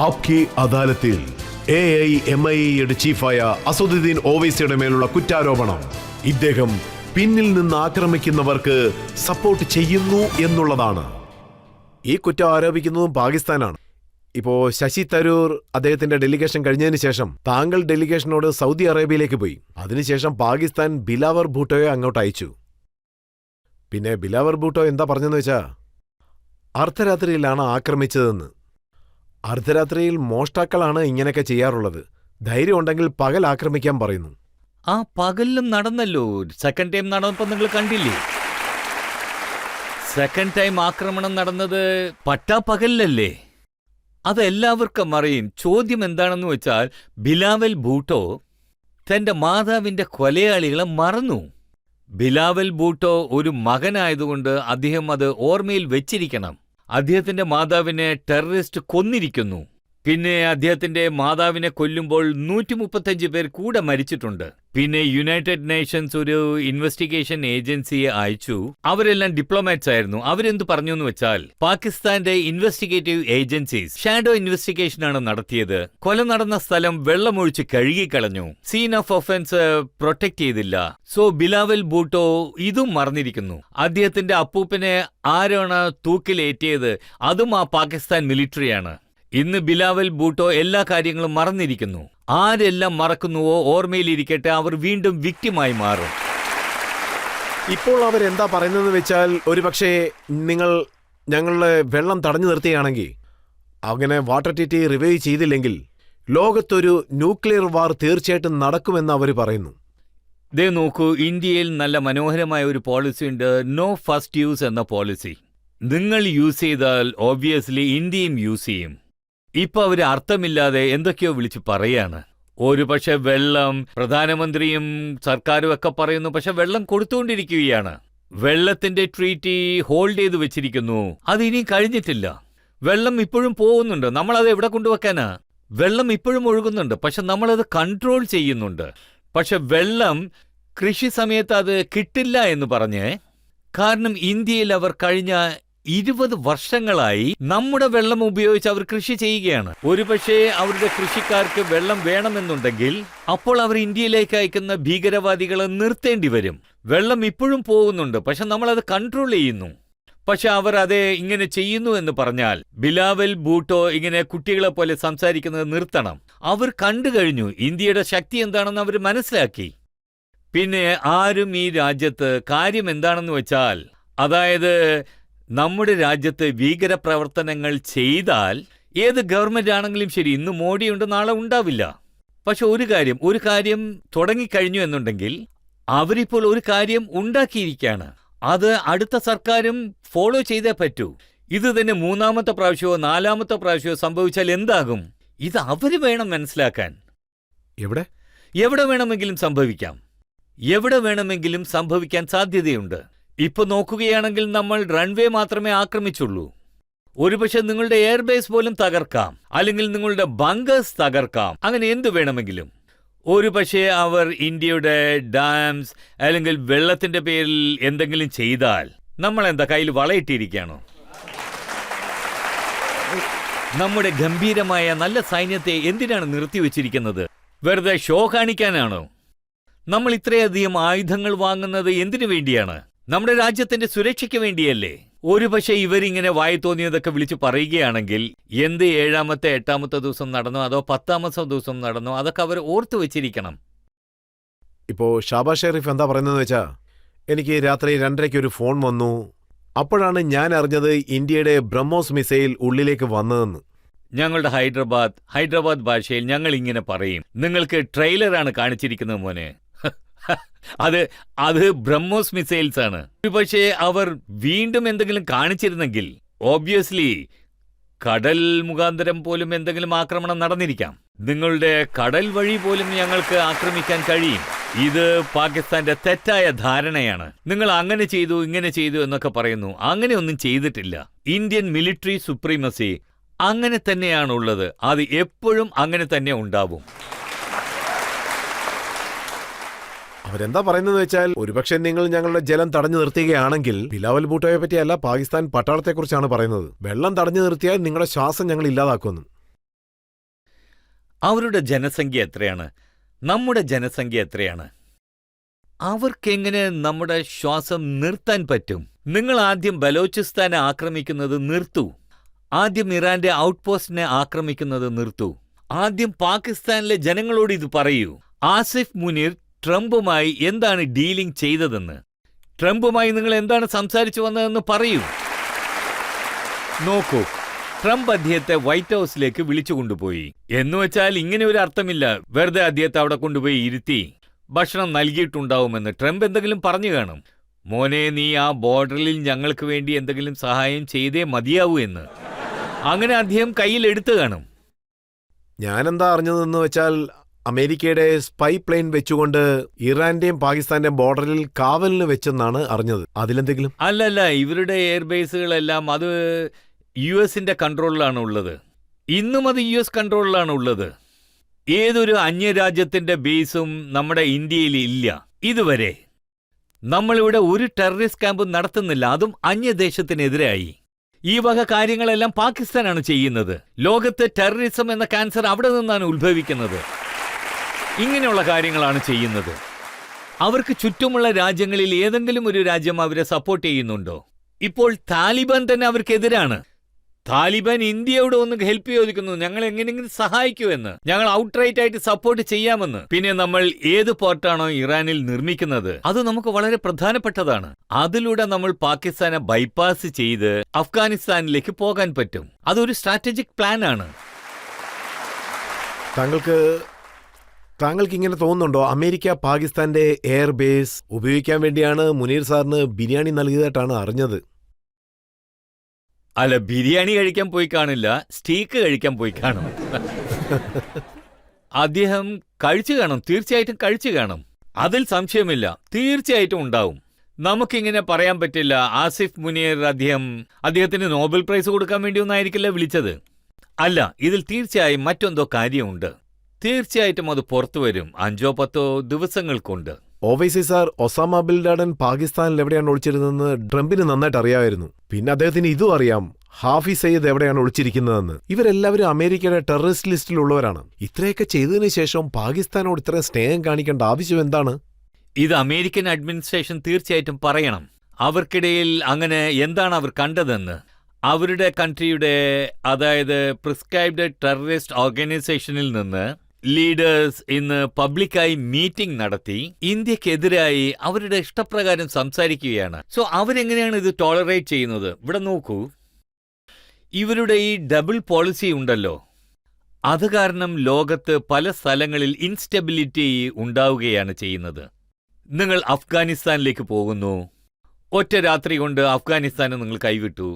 ആപ്കി അദാലത്തിൽ AIMIAയുടെ ചീഫായ അസദുദ്ദീൻ ഓവൈസിയുടെ മേലുള്ള കുറ്റാരോപണം ഇദ്ദേഹം പിന്നിൽ നിന്ന് ആക്രമിക്കുന്നവർക്ക് സപ്പോർട്ട് ചെയ്യുന്നു എന്നുള്ളതാണ്. ഈ കുറ്റം ആരോപിക്കുന്നതും പാകിസ്ഥാനാണ്. ഇപ്പോ ശശി തരൂർ അദ്ദേഹത്തിന്റെ ഡെലിഗേഷൻ കഴിഞ്ഞതിന് ശേഷം താങ്കൾ ഡെലിഗേഷനോട് സൗദി അറേബ്യയിലേക്ക് പോയി. അതിനുശേഷം പാകിസ്ഥാൻ ബിലാവർ ഭൂട്ടോയെ അങ്ങോട്ട് അയച്ചു. പിന്നെ ബിലാവർ ഭൂട്ടോ എന്താ പറഞ്ഞെന്ന് വെച്ചാ അർദ്ധരാത്രിയിലാണ് ആക്രമിച്ചതെന്ന്. അർദ്ധരാത്രിയിൽ മോഷ്ടാക്കളാണ് ഇങ്ങനെയൊക്കെ ചെയ്യാറുള്ളത്. ധൈര്യം ഉണ്ടെങ്കിൽ പകൽ ആക്രമിക്കാൻ പറയുന്നു. ആ പകലിലും നടന്നല്ലോ. സെക്കൻഡ് ടൈം നടന്നപ്പോൾ നിങ്ങൾ കണ്ടില്ലേ? സെക്കൻഡ് ടൈം ആക്രമണം നടന്നത് പട്ടാപ്പകലിലല്ലേ? അതെല്ലാവർക്കും അറിയും. ചോദ്യം എന്താണെന്ന് വെച്ചാൽ ബിലാവൽ ഭൂട്ടോ തന്റെ മാതാവിന്റെ കൊലയാളികളെ മറന്നു. ബിലാവൽ ഭൂട്ടോ ഒരു മകനായതുകൊണ്ട് അദ്ദേഹം അത് ഓർമ്മയിൽ വെച്ചിരിക്കണം. അദ്ദേഹത്തിന്റെ മാതാവിനെ ടെററിസ്റ്റ് കൊന്നിരിക്കുന്നു. പിന്നെ അദ്ദേഹത്തിന്റെ മാതാവിനെ കൊല്ലുമ്പോൾ 135 പേർ കൂടെ മരിച്ചിട്ടുണ്ട്. പിന്നെ യുണൈറ്റഡ് നേഷൻസ് ഒരു ഇൻവെസ്റ്റിഗേഷൻ ഏജൻസിയെ അയച്ചു. അവരെല്ലാം ഡിപ്ലോമാറ്റ്സ് ആയിരുന്നു. അവരെന്ത് പറഞ്ഞു എന്ന് വെച്ചാൽ പാകിസ്ഥാന്റെ ഇൻവെസ്റ്റിഗേറ്റീവ് ഏജൻസീസ് ഷാഡോ ഇൻവെസ്റ്റിഗേഷൻ ആണ് നടത്തിയത്. കൊല നടന്ന സ്ഥലം വെള്ളമൊഴിച്ച് കഴുകിക്കളഞ്ഞു. സീൻ ഓഫ് ഒഫൻസ് പ്രൊട്ടക്ട് ചെയ്തില്ല. സോ ബിലാവൽ ഭൂട്ടോ ഇതും മറന്നിരിക്കുന്നു. അദ്ദേഹത്തിന്റെ അപ്പൂപ്പനെ ആരാണ് തൂക്കിലേറ്റിയത്? അതും ആ പാകിസ്ഥാൻ മിലിറ്ററിയാണ്. ഇന്ന് ബിലാവൽ ഭൂട്ടോ എല്ലാ കാര്യങ്ങളും മറന്നിരിക്കുന്നു. ആരെല്ലാം മറക്കുന്നുവോ ഓർമ്മയിലിരിക്കട്ടെ, അവർ വീണ്ടും വിക്ടിമായി മാറും. ഇപ്പോൾ അവരെന്താ പറയുന്നതെന്ന് വെച്ചാൽ ഒരുപക്ഷെ നിങ്ങൾ ഞങ്ങളുടെ വെള്ളം തടഞ്ഞു നിർത്തുകയാണെങ്കിൽ, അങ്ങനെ വാട്ടർ ട്രീറ്റി റിവൈവ് ചെയ്തില്ലെങ്കിൽ ലോകത്തൊരു ന്യൂക്ലിയർ വാർ തീർച്ചയായിട്ടും നടക്കുമെന്ന് അവർ പറയുന്നു. ദേ നോക്കൂ, ഇന്ത്യയിൽ നല്ല മനോഹരമായ ഒരു പോളിസി ഉണ്ട്, നോ ഫസ്റ്റ് യൂസ് എന്ന പോളിസി. നിങ്ങൾ യൂസ് ചെയ്താൽ ഓബ്വിയസ്ലി ഇന്ത്യയും യൂസ് ചെയ്യും. ഇപ്പൊ അവര് അർത്ഥമില്ലാതെ എന്തൊക്കെയോ വിളിച്ച് പറയാണ്. ഒരു പക്ഷെ വെള്ളം പ്രധാനമന്ത്രിയും സർക്കാരും ഒക്കെ പറയുന്നു, പക്ഷെ വെള്ളം കൊടുത്തുകൊണ്ടിരിക്കുകയാണ്. വെള്ളത്തിന്റെ ട്രീറ്റി ഹോൾഡ് ചെയ്ത് വെച്ചിരിക്കുന്നു. അത് ഇനിയും കഴിഞ്ഞിട്ടില്ല. വെള്ളം ഇപ്പോഴും പോകുന്നുണ്ട്. നമ്മളത് എവിടെ കൊണ്ടുവെക്കാനാ? വെള്ളം ഇപ്പോഴും ഒഴുകുന്നുണ്ട്, പക്ഷെ നമ്മളത് കൺട്രോൾ ചെയ്യുന്നുണ്ട്. പക്ഷെ വെള്ളം കൃഷി സമയത്ത് അത് കിട്ടില്ല എന്ന് പറഞ്ഞ്, കാരണം ഇന്ത്യയിൽ അവർ കഴിഞ്ഞ 20 വർഷങ്ങളായി നമ്മുടെ വെള്ളം ഉപയോഗിച്ച് അവർ കൃഷി ചെയ്യുകയാണ്. ഒരുപക്ഷെ അവരുടെ കൃഷിക്കാർക്ക് വെള്ളം വേണമെന്നുണ്ടെങ്കിൽ അപ്പോൾ അവർ ഇന്ത്യയിലേക്ക് അയക്കുന്ന ഭീകരവാദികളെ നിർത്തേണ്ടി വരും. വെള്ളം ഇപ്പോഴും പോകുന്നുണ്ട്, പക്ഷെ നമ്മളത് കൺട്രോൾ ചെയ്യുന്നു. പക്ഷെ അവർ അതേ ഇങ്ങനെ ചെയ്യുന്നു എന്ന് പറഞ്ഞാൽ ബിലാവൽ ഭൂട്ടോ ഇങ്ങനെ കുട്ടികളെ പോലെ സംസാരിക്കുന്നത് നിർത്തണം. അവർ കണ്ടു കഴിഞ്ഞു ഇന്ത്യയുടെ ശക്തി എന്താണെന്ന് അവർ മനസ്സിലാക്കി. പിന്നെ ആരും ഈ രാജ്യത്ത് കാര്യം എന്താണെന്ന് വെച്ചാൽ, അതായത് നമ്മുടെ രാജ്യത്ത് ഭീകരപ്രവർത്തനങ്ങൾ ചെയ്താൽ ഏത് ഗവൺമെന്റ് ആണെങ്കിലും ശരി, ഇന്ന് മോഡിയുണ്ട് നാളെ ഉണ്ടാവില്ല. പക്ഷെ ഒരു കാര്യം തുടങ്ങിക്കഴിഞ്ഞു എന്നുണ്ടെങ്കിൽ അവരിപ്പോൾ ഒരു കാര്യം ഉണ്ടാക്കിയിരിക്കുകയാണ്. അത് അടുത്ത സർക്കാരും ഫോളോ ചെയ്തേ പറ്റൂ. ഇത് തന്നെ 3-ാമത്തെ പ്രാവശ്യമോ 4-ാമത്തെ പ്രാവശ്യമോ സംഭവിച്ചാൽ എന്താകും? ഇത് അവര് വേണം മനസ്സിലാക്കാൻ. എവിടെ വേണമെങ്കിലും സംഭവിക്കാം. എവിടെ വേണമെങ്കിലും സംഭവിക്കാൻ സാധ്യതയുണ്ട്. ഇപ്പൊ നോക്കുകയാണെങ്കിൽ നമ്മൾ റൺവേ മാത്രമേ ആക്രമിച്ചുള്ളൂ. ഒരുപക്ഷെ നിങ്ങളുടെ എയർബേസ് പോലും തകർക്കാം, അല്ലെങ്കിൽ നിങ്ങളുടെ ബങ്കേഴ്സ് തകർക്കാം. അങ്ങനെ എന്തു വേണമെങ്കിലും. ഒരുപക്ഷെ അവർ ഇന്ത്യയുടെ ഡാംസ് അല്ലെങ്കിൽ വെള്ളത്തിന്റെ പേരിൽ എന്തെങ്കിലും ചെയ്താൽ നമ്മൾ എന്താ കയ്യിൽ വളയിട്ടിരിക്കുകയാണോ? നമ്മുടെ ഗംഭീരമായ നല്ല സൈന്യത്തെ എന്തിനാണ് നിർത്തിവെച്ചിരിക്കുന്നത്? വെറുതെ ഷോ കാണിക്കാനാണോ? നമ്മൾ ഇത്രയധികം ആയുധങ്ങൾ വാങ്ങുന്നത് എന്തിനു വേണ്ടിയാണ്? നമ്മുടെ രാജ്യത്തിന്റെ സുരക്ഷയ്ക്ക് വേണ്ടിയല്ലേ? ഒരുപക്ഷെ ഇവരിങ്ങനെ വായി തോന്നിയതൊക്കെ വിളിച്ചു പറയുകയാണെങ്കിൽ എന്ത് 7-ാമത്തെ 8-ാമത്തെ ദിവസം നടന്നോ അതോ 10-ാമത്തെ ദിവസം നടന്നോ അതൊക്കെ അവർ ഓർത്തു വെച്ചിരിക്കണം. ഇപ്പോ ഷാബാസ് ഷെരീഫ് എന്താ പറയുന്നതെന്ന് വെച്ചാ, എനിക്ക് രാത്രി 2:30 ഒരു ഫോൺ വന്നു. അപ്പോഴാണ് ഞാൻ അറിഞ്ഞത് ഇന്ത്യയുടെ ബ്രഹ്മോസ് മിസൈൽ ഉള്ളിലേക്ക് വന്നതെന്ന്. ഞങ്ങളുടെ ഹൈദരാബാദ് ഭാഷയിൽ ഞങ്ങൾ ഇങ്ങനെ പറയും, നിങ്ങൾക്ക് ട്രെയിലറാണ് കാണിച്ചിരിക്കുന്നത് മോനെ. അത് ബ്രഹ്മോസ് മിസൈൽസ് ആണ്. പക്ഷേ അവർ വീണ്ടും എന്തെങ്കിലും കാണിച്ചിരുന്നെങ്കിൽ ഓബ്വിയസ്ലി കടൽ മുഖാന്തരം പോലും എന്തെങ്കിലും ആക്രമണം നടന്നിരിക്കാം. നിങ്ങളുടെ കടൽ വഴി പോലും ഞങ്ങൾക്ക് ആക്രമിക്കാൻ കഴിയും. ഇത് പാകിസ്ഥാന്റെ തെറ്റായ ധാരണയാണ്. നിങ്ങൾ അങ്ങനെ ചെയ്തു ഇങ്ങനെ ചെയ്തു എന്നൊക്കെ പറയുന്നു. അങ്ങനെയൊന്നും ചെയ്തിട്ടില്ല. ഇന്ത്യൻ മിലിറ്ററി സുപ്രീമസി അങ്ങനെ തന്നെയാണുള്ളത്. അത് എപ്പോഴും അങ്ങനെ തന്നെ ഉണ്ടാവും. അവരെന്താ പറയുന്നതെന്ന് വെച്ചാൽ, ഒരുപക്ഷെ നിങ്ങൾ ഞങ്ങളുടെ ജലം തടഞ്ഞു നിർത്തുകയാണെങ്കിൽ, ബിലാവൽ ഭൂട്ടോയെ പറ്റിയല്ല പാകിസ്ഥാൻ പട്ടാളത്തെക്കുറിച്ചാണ് പറയുന്നത്. വെള്ളം തടഞ്ഞു നിർത്തിയാൽ നിങ്ങളുടെ ശ്വാസം ഞങ്ങൾ ഇല്ലാതാക്കുന്നു. അവരുടെ ജനസംഖ്യ എത്രയാണ്? നമ്മുടെ ജനസംഖ്യ എത്രയാണ്? അവർക്കെങ്ങനെ നമ്മുടെ ശ്വാസം നിർത്താൻ പറ്റും? നിങ്ങൾ ആദ്യം ബലോചിസ്ഥാനെ ആക്രമിക്കുന്നത് നിർത്തൂ. ആദ്യം ഇറാന്റെ ഔട്ട്പോസ്റ്റിനെ ആക്രമിക്കുന്നത് നിർത്തൂ. ആദ്യം പാകിസ്ഥാനിലെ ജനങ്ങളോട് ഇത് പറയൂ. ആസിഫ് മുനീർ ട്രംപുമായി എന്താണ് ഡീലിംഗ് ചെയ്തതെന്ന്, ട്രംപുമായി നിങ്ങൾ എന്താണ് സംസാരിച്ചു വന്നതെന്ന് പറയൂ. നോക്കൂ, ട്രംപ് അദ്ദേഹത്തെ വൈറ്റ് ഹൗസിലേക്ക് വിളിച്ചു കൊണ്ടുപോയി. എന്നുവെച്ചാൽ ഇങ്ങനെ ഒരു അർത്ഥമില്ല, വെറുതെ അദ്ദേഹത്തെ അവിടെ കൊണ്ടുപോയി ഇരുത്തി ഭക്ഷണം നൽകിയിട്ടുണ്ടാവുമെന്ന്. ട്രംപ് എന്തെങ്കിലും പറഞ്ഞു കാണും. മോനെ, നീ ആ ബോർഡറിൽ ഞങ്ങൾക്ക് വേണ്ടി എന്തെങ്കിലും സഹായം ചെയ്തേ മതിയാവൂ എന്ന്. അങ്ങനെ അദ്ദേഹം കയ്യിൽ എടുത്തു കാണും. ഞാനെന്താ അറിഞ്ഞതെന്ന് വെച്ചാൽ അമേരിക്കയുടെ സ്പൈ പ്ലെയിൻ വെച്ചുകൊണ്ട് ഇറാന്റെയും പാകിസ്ഥാന്റെയും ബോർഡറിൽ കാവലിന് വെച്ചെന്നാണ് അറിഞ്ഞത്. അതിലെന്തെങ്കിലും? അല്ലല്ല, ഇവരുടെ എയർബേസുകളെല്ലാം അത് US-ന്റെ കൺട്രോളിലാണ് ഉള്ളത്. ഇന്നും അത് US കൺട്രോളിലാണ് ഉള്ളത്. ഏതൊരു അന്യരാജ്യത്തിന്റെ ബേസും നമ്മുടെ ഇന്ത്യയിൽ ഇല്ല. ഇതുവരെ നമ്മളിവിടെ ഒരു ടെററിസ്റ്റ് ക്യാമ്പും നടത്തുന്നില്ല, അതും അന്യദേശത്തിനെതിരായി. ഈ വക കാര്യങ്ങളെല്ലാം പാകിസ്ഥാനാണ് ചെയ്യുന്നത്. ലോകത്ത് ടെററിസം എന്ന ക്യാൻസർ അവിടെ നിന്നാണ് ഉത്ഭവിക്കുന്നത്. ഇങ്ങനെയുള്ള കാര്യങ്ങളാണ് ചെയ്യുന്നത്. അവർക്ക് ചുറ്റുമുള്ള രാജ്യങ്ങളിൽ ഏതെങ്കിലും ഒരു രാജ്യം അവരെ സപ്പോർട്ട് ചെയ്യുന്നുണ്ടോ? ഇപ്പോൾ താലിബാൻ തന്നെ അവർക്കെതിരാണ്. താലിബാൻ ഇന്ത്യയോട് ഒന്ന് ഹെൽപ്പ് ചോദിക്കുന്നു, ഞങ്ങൾ എങ്ങനെയെങ്കിലും സഹായിക്കൂ എന്ന്. ഞങ്ങൾ ഔട്ട്റൈറ്റ് ആയിട്ട് സപ്പോർട്ട് ചെയ്യാമെന്ന്. പിന്നെ നമ്മൾ ഏത് പോർട്ടാണോ ഇറാനിൽ നിർമ്മിക്കുന്നത് അത് നമുക്ക് വളരെ പ്രധാനപ്പെട്ടതാണ്. അതിലൂടെ നമ്മൾ പാകിസ്ഥാനെ ബൈപ്പാസ് ചെയ്ത് അഫ്ഗാനിസ്ഥാനിലേക്ക് പോകാൻ പറ്റും. അതൊരു സ്ട്രാറ്റജിക് പ്ലാൻ ആണ്. താങ്കൾക്ക് ഇങ്ങനെ തോന്നുന്നുണ്ടോ അമേരിക്ക പാകിസ്ഥാന്റെ എയർ ബേസ് ഉപയോഗിക്കാൻ വേണ്ടിയാണ് മുനീർ സാറിന് ബിരിയാണി നൽകിയതായിട്ടാണ് അറിഞ്ഞത്? അല്ല, ബിരിയാണി കഴിക്കാൻ പോയി കാണില്ല, സ്റ്റീക്ക് കഴിക്കാൻ പോയി കാണും. അദ്ദേഹം കഴിച്ചു കാണും, തീർച്ചയായിട്ടും കഴിച്ചു കാണും. അതിൽ സംശയമില്ല, തീർച്ചയായിട്ടും ഉണ്ടാവും. നമുക്കിങ്ങനെ പറയാൻ പറ്റില്ല. ആസിഫ് മുനീർ അദ്ദേഹത്തിന് നോബൽ പ്രൈസ് കൊടുക്കാൻ വേണ്ടി ഒന്നും ആയിരിക്കില്ല വിളിച്ചത്. അല്ല, ഇതിൽ തീർച്ചയായും മറ്റെന്തോ കാര്യമുണ്ട്. തീർച്ചയായിട്ടും അത് പുറത്തു വരും 5-10 ദിവസങ്ങൾക്കുണ്ട്. ഓവൈസി സാർ, ഒസാമ ബിൻ ലാഡൻ പാകിസ്ഥാനിൽ എവിടെയാണ് ഒളിച്ചിരുന്നതെന്ന് ട്രംപിന് നന്നായിട്ട് അറിയാമായിരുന്നു. പിന്നെ അദ്ദേഹത്തിന് ഇതും അറിയാം ഹാഫിസ് സയ്യിദ് എവിടെയാണ് ഒളിച്ചിരിക്കുന്നതെന്ന്. ഇവരെല്ലാവരും അമേരിക്കയുടെ ടെററിസ്റ്റ് ലിസ്റ്റിലുള്ളവരാണ്. ഇത്രയൊക്കെ ചെയ്തതിനു ശേഷം പാകിസ്ഥാനോട് ഇത്രയും സ്നേഹം കാണിക്കേണ്ട ആവശ്യം എന്താണ്? ഇത് അമേരിക്കൻ അഡ്മിനിസ്ട്രേഷൻ തീർച്ചയായിട്ടും പറയണം. അവർക്കിടയിൽ അങ്ങനെ എന്താണ് അവർ കണ്ടതെന്ന്. അവരുടെ കൺട്രിയുടെ, അതായത് പ്രിസ്ക്രൈബ്ഡ് ടെററിസ്റ്റ് ഓർഗനൈസേഷനിൽ നിന്ന് ലീഡേഴ്സ് ഇന്ന് പബ്ലിക്കായി മീറ്റിംഗ് നടത്തി ഇന്ത്യക്കെതിരായി അവരുടെ ഇഷ്ടപ്രകാരം സംസാരിക്കുകയാണ്. സോ അവരെങ്ങനെയാണ് ഇത് ടോളറേറ്റ് ചെയ്യുന്നത്? ഇവിടെ നോക്കൂ, ഇവരുടെ ഈ ഡബിൾ പോളിസി ഉണ്ടല്ലോ, അത് കാരണം ലോകത്ത് പല സ്ഥലങ്ങളിൽ ഇൻസ്റ്റെബിലിറ്റി ഉണ്ടാവുകയാണ് ചെയ്യുന്നത്. നിങ്ങൾ അഫ്ഗാനിസ്ഥാനിലേക്ക് പോകുന്നു, ഒറ്റ രാത്രി കൊണ്ട് അഫ്ഗാനിസ്ഥാനെ നിങ്ങൾ കൈവിട്ടു.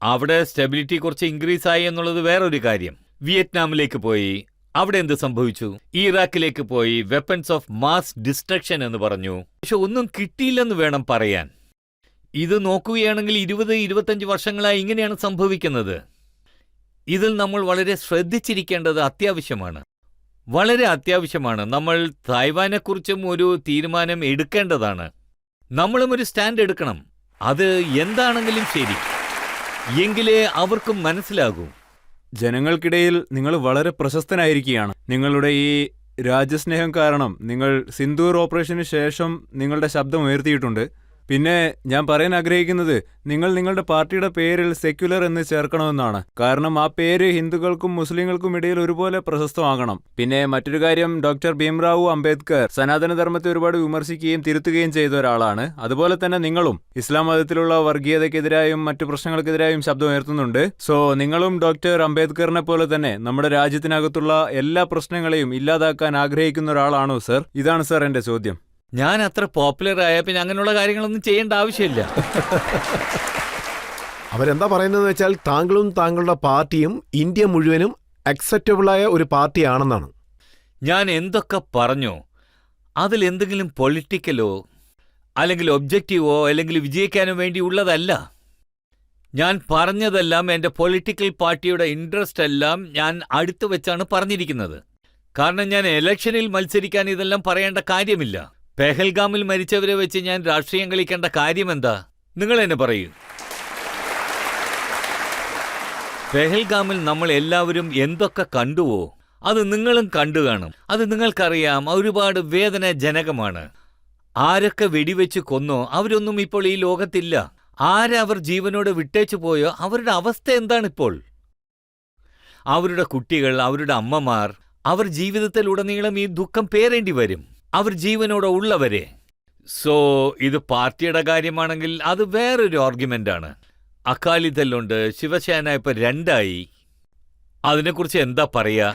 അവിടെ സ്റ്റെബിലിറ്റി കുറച്ച് ഇൻക്രീസ് ആയി എന്നുള്ളത് വേറൊരു കാര്യം. വിയറ്റ്നാമിലേക്ക് പോയി, അവിടെ എന്ത് സംഭവിച്ചു? ഇറാഖിലേക്ക് പോയി, വെപ്പൺസ് ഓഫ് മാസ് ഡിസ്ട്രക്ഷൻ എന്ന് പറഞ്ഞു. പക്ഷെ ഒന്നും കിട്ടിയില്ലെന്ന് വേണം പറയാൻ. ഇത് നോക്കുകയാണെങ്കിൽ 20-25 വർഷങ്ങളായി ഇങ്ങനെയാണ് സംഭവിക്കുന്നത്. ഇതിൽ നമ്മൾ വളരെ ശ്രദ്ധിച്ചിരിക്കേണ്ടത് അത്യാവശ്യമാണ്, വളരെ അത്യാവശ്യമാണ്. നമ്മൾ തായ്വാനെക്കുറിച്ചും ഒരു തീരുമാനം എടുക്കേണ്ടതാണ്. നമ്മളും ഒരു സ്റ്റാൻഡ് എടുക്കണം. അത് എന്താണെങ്കിലും ശരി, എങ്കിലേ അവർക്കും മനസ്സിലാകൂ. ജനങ്ങൾക്കിടയിൽ നിങ്ങൾ വളരെ പ്രശസ്തനായിരിക്കുകയാണ്. നിങ്ങളുടെ ഈ രാജ്യസ്നേഹം കാരണം നിങ്ങൾ സിന്ദൂർ ഓപ്പറേഷന് ശേഷം നിങ്ങളുടെ ശബ്ദം ഉയർത്തിയിട്ടുണ്ട്. പിന്നെ ഞാൻ പറയാൻ ആഗ്രഹിക്കുന്നത്, നിങ്ങൾ നിങ്ങളുടെ പാർട്ടിയുടെ പേരിൽ സെക്യുലർ എന്ന് ചേർക്കണമെന്നാണ്. കാരണം ആ പേര് ഹിന്ദുക്കൾക്കും മുസ്ലിങ്ങൾക്കും ഇടയിൽ ഒരുപോലെ പ്രശസ്തമാകണം. പിന്നെ മറ്റൊരു കാര്യം, ഡോക്ടർ ഭീംറാവു അംബേദ്കർ സനാതനധർമ്മത്തെ ഒരുപാട് വിമർശിക്കുകയും തിരുത്തുകയും ചെയ്ത ഒരാളാണ്. അതുപോലെ തന്നെ നിങ്ങളും ഇസ്ലാം മതത്തിലുള്ള വർഗീയതയ്ക്കെതിരായും മറ്റു പ്രശ്നങ്ങൾക്കെതിരായും ശബ്ദം ഉയർത്തുന്നുണ്ട്. സോ നിങ്ങളും ഡോക്ടർ അംബേദ്കറിനെ പോലെ തന്നെ നമ്മുടെ രാജ്യത്തിനകത്തുള്ള എല്ലാ പ്രശ്നങ്ങളെയും ഇല്ലാതാക്കാൻ ആഗ്രഹിക്കുന്ന ഒരാളാണോ സർ? ഇതാണ് സർ എന്റെ ചോദ്യം. ഞാൻ അത്ര പോപ്പുലർ ആയ പിന്നെ അങ്ങനെയുള്ള കാര്യങ്ങളൊന്നും ചെയ്യേണ്ട ആവശ്യമില്ല. അവരെന്താ പറയുന്നതെന്ന് വെച്ചാൽ താങ്കളും താങ്കളുടെ പാർട്ടിയും ഇന്ത്യ മുഴുവനും അക്സെപ്റ്റബിളായ ഒരു പാർട്ടിയാണെന്നാണ്. ഞാൻ എന്തൊക്കെ പറഞ്ഞോ അതിൽ എന്തെങ്കിലും പൊളിറ്റിക്കലോ അല്ലെങ്കിൽ ഒബ്ജക്റ്റീവോ അല്ലെങ്കിൽ വിജയിക്കാനോ വേണ്ടിയുള്ളതല്ല. ഞാൻ പറഞ്ഞതെല്ലാം എൻ്റെ പൊളിറ്റിക്കൽ പാർട്ടിയുടെ ഇൻട്രസ്റ്റ് എല്ലാം ഞാൻ അടുത്തു വെച്ചാണ് പറഞ്ഞിരിക്കുന്നത്. കാരണം ഞാൻ ഇലക്ഷനിൽ മത്സരിക്കാൻ ഇതെല്ലാം പറയേണ്ട കാര്യമില്ല. പെഹൽഗാമിൽ മരിച്ചവരെ വെച്ച് ഞാൻ രാഷ്ട്രീയം കളിക്കേണ്ട കാര്യമെന്താ? നിങ്ങൾ എന്നെ പറയൂ. പെഹൽഗാമിൽ നമ്മൾ എല്ലാവരും എന്തൊക്കെ കണ്ടുവോ അത് നിങ്ങളും കണ്ടു കാണും. അത് നിങ്ങൾക്കറിയാം, ഒരുപാട് വേദനാജനകമാണ്. ആരൊക്കെ വെടിവെച്ച് കൊന്നോ അവരൊന്നും ഇപ്പോൾ ഈ ലോകത്തില്ല. ആരവർ ജീവനോട് വിട്ടേച്ചു പോയോ അവരുടെ അവസ്ഥ എന്താണിപ്പോൾ? അവരുടെ കുട്ടികൾ, അവരുടെ അമ്മമാർ, അവർ ജീവിതത്തിലുടനീളം ഈ ദുഃഖം പേറേണ്ടി വരും, അവർ ജീവനോടെ ഉള്ളവരെ. സോ ഇത് പാർട്ടിയുടെ കാര്യമാണെങ്കിൽ അത് വേറൊരു ആർഗ്യുമെന്റാണ്. അകാലിദളുണ്ട്, ശിവസേന ഇപ്പൊ 2 ആയി. അതിനെക്കുറിച്ച് എന്താ പറയാ?